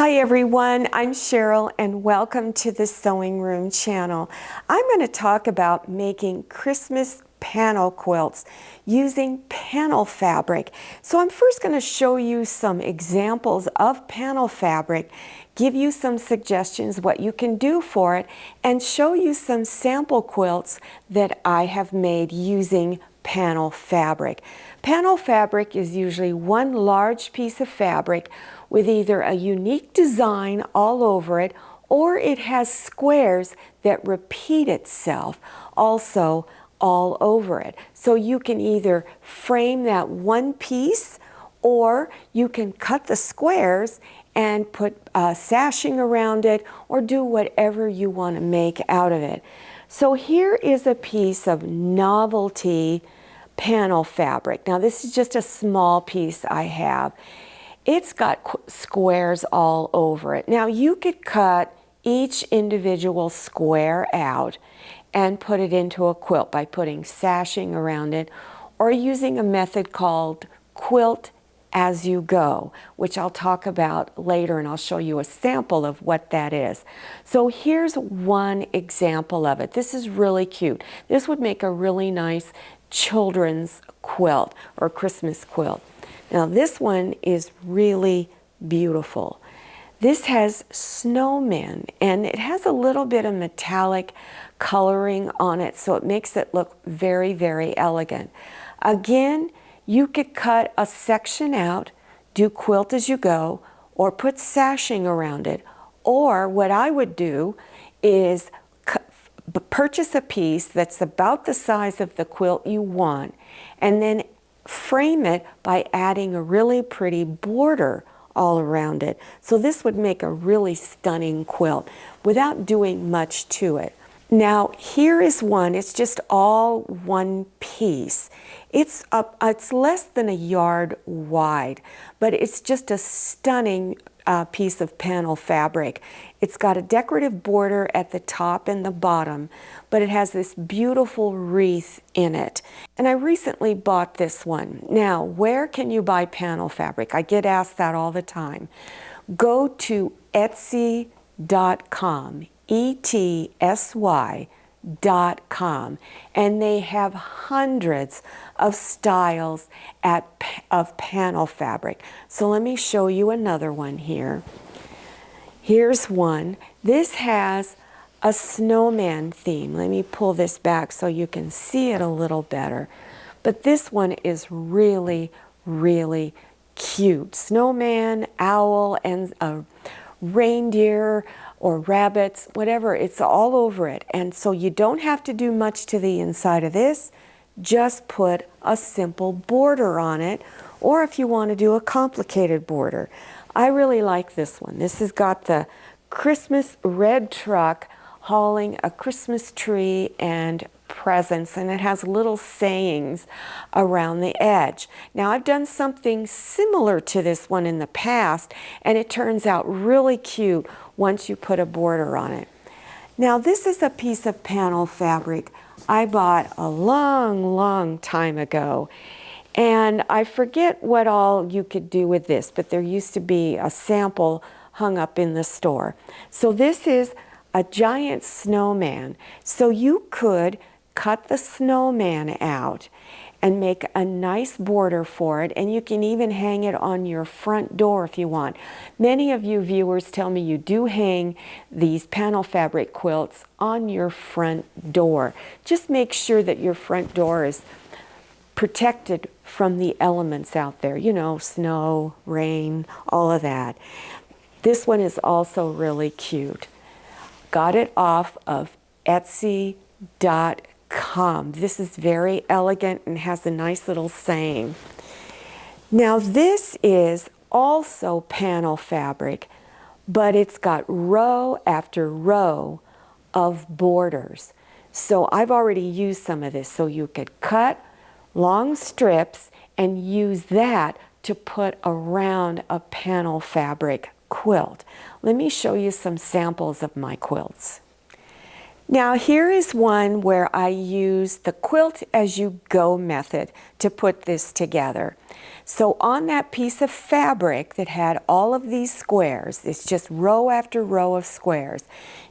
Hi everyone, I'm Cheryl and welcome to the Sewing Room channel. I'm going to talk about making Christmas panel quilts using panel fabric. So I'm first going to show you some examples of panel fabric, give you some suggestions what you can do for it, and show you some sample quilts that I have made using panel fabric. Panel fabric is usually one large piece of fabric with either a unique design all over it or it has squares that repeat itself also all over it. So you can either frame that one piece or you can cut the squares and put sashing around it or do whatever you want to make out of it. So here is a piece of novelty panel fabric. Now this is just a small piece I have. It's got squares all over it. Now you could cut each individual square out and put it into a quilt by putting sashing around it or using a method called quilt as you go, which I'll talk about later, and I'll show you a sample of what that is. So here's one example of it. This is really cute. This would make a really nice children's quilt or Christmas quilt. Now this one is really beautiful. This has snowmen and it has a little bit of metallic coloring on it, so it makes it look very, very elegant. Again, you could cut a section out, do quilt as you go, or put sashing around it. Or what I would do is purchase a piece that's about the size of the quilt you want and then frame it by adding a really pretty border all around it. So this would make a really stunning quilt without doing much to it. Now here is one, it's just all one piece. It's less than a yard wide, but it's just a stunning piece of panel fabric. It's got a decorative border at the top and the bottom, but it has this beautiful wreath in it. And I recently bought this one. Now, where can you buy panel fabric? I get asked that all the time. Go to Etsy.com, ETSY.com, and they have hundreds of styles of panel fabric. So let me show you another one here. Here's one. This has a snowman theme. Let me pull this back so you can see it a little better. But this one is really, really cute. Snowman, owl, and a reindeer or rabbits, whatever, it's all over it. And so you don't have to do much to the inside of this. Just put a simple border on it, or if you want to do a complicated border. I really like this one. This has got the Christmas red truck hauling a Christmas tree and presents, and it has little sayings around the edge. Now I've done something similar to this one in the past, and it turns out really cute once you put a border on it. Now this is a piece of panel fabric I bought a long, long time ago, and I forget what all you could do with this, but there used to be a sample hung up in the store. So this is a giant snowman. So you could cut the snowman out and make a nice border for it, and you can even hang it on your front door if you want. Many of you viewers tell me you do hang these panel fabric quilts on your front door. Just make sure that your front door is protected from the elements out there, you know, snow, rain, all of that. This one is also really cute. Got it off of Etsy.com. This is very elegant and has a nice little saying. Now this is also panel fabric, but it's got row after row of borders. So I've already used some of this, so you could cut long strips and use that to put around a panel fabric quilt. Let me show you some samples of my quilts. Now here is one where I use the quilt as you go method to put this together. So on that piece of fabric that had all of these squares, it's just row after row of squares,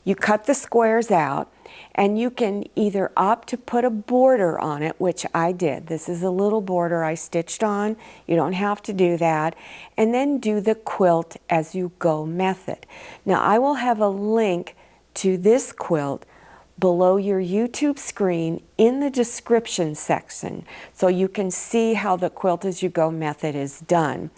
you cut the squares out and you can either opt to put a border on it, which I did. This is a little border I stitched on. You don't have to do that. And then do the quilt as you go method. Now I will have a link to this quilt below your YouTube screen in the description section so you can see how the quilt as you go method is done.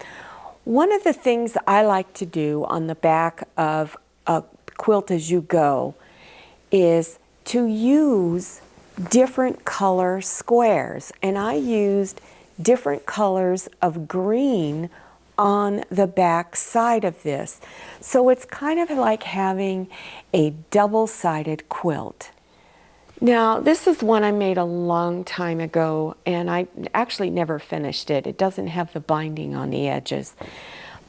One of the things I like to do on the back of a quilt as you go is to use different color squares, and I used different colors of green on the back side of this. So it's kind of like having a double-sided quilt. Now this is one I made a long time ago and I actually never finished it. It doesn't have the binding on the edges.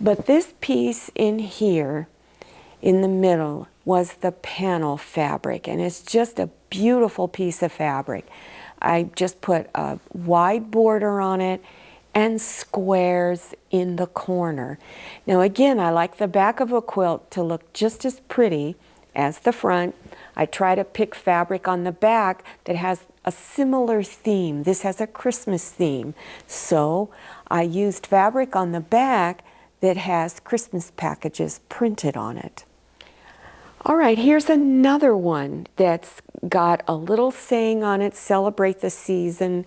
But this piece in here in the middle was the panel fabric, and it's just a beautiful piece of fabric. I just put a wide border on it and squares in the corner. Now again, I like the back of a quilt to look just as pretty as the front. I try to pick fabric on the back that has a similar theme. This has a Christmas theme. So I used fabric on the back that has Christmas packages printed on it. All right, here's another one that's got a little saying on it, celebrate the season,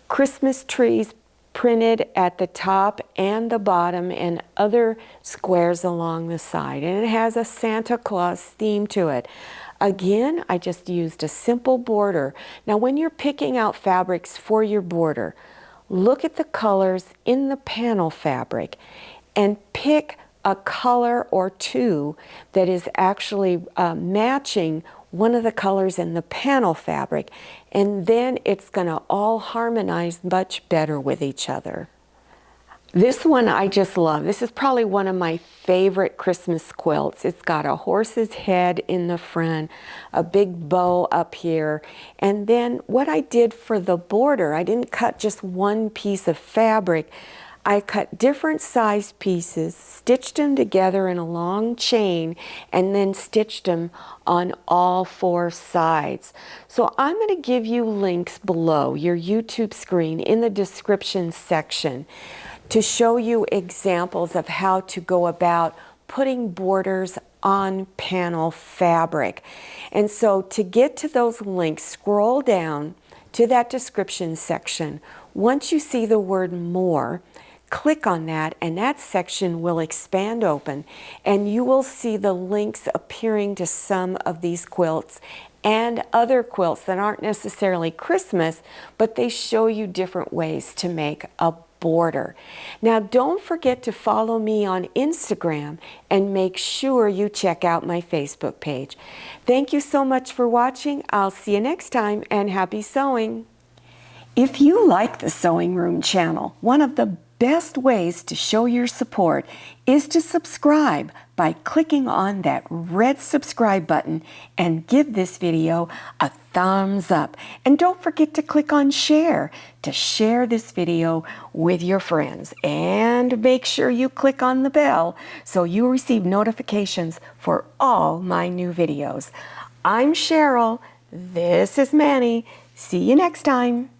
Christmas trees printed at the top and the bottom and other squares along the side. And it has a Santa Claus theme to it. Again, I just used a simple border. Now when you're picking out fabrics for your border, look at the colors in the panel fabric and pick a color or two that is actually matching one of the colors in the panel fabric, and then it's going to all harmonize much better with each other. This one I just love. This is probably one of my favorite Christmas quilts. It's got a horse's head in the front, a big bow up here, and then what I did for the border, I didn't cut just one piece of fabric. I cut different size pieces, stitched them together in a long chain, and then stitched them on all four sides. So I'm going to give you links below your YouTube screen in the description section to show you examples of how to go about putting borders on panel fabric. And so to get to those links, scroll down to that description section. Once you see the word more, click on that and that section will expand open and you will see the links appearing to some of these quilts and other quilts that aren't necessarily Christmas, but they show you different ways to make a border. Now don't forget to follow me on Instagram and make sure you check out my Facebook page. Thank you so much for watching. I'll see you next time and happy sewing. If you like the Sewing Room channel, one of the best ways to show your support is to subscribe by clicking on that red subscribe button and give this video a thumbs up. And don't forget to click on share to share this video with your friends. And make sure you click on the bell so you receive notifications for all my new videos. I'm Cheryl. This is Manny. See you next time.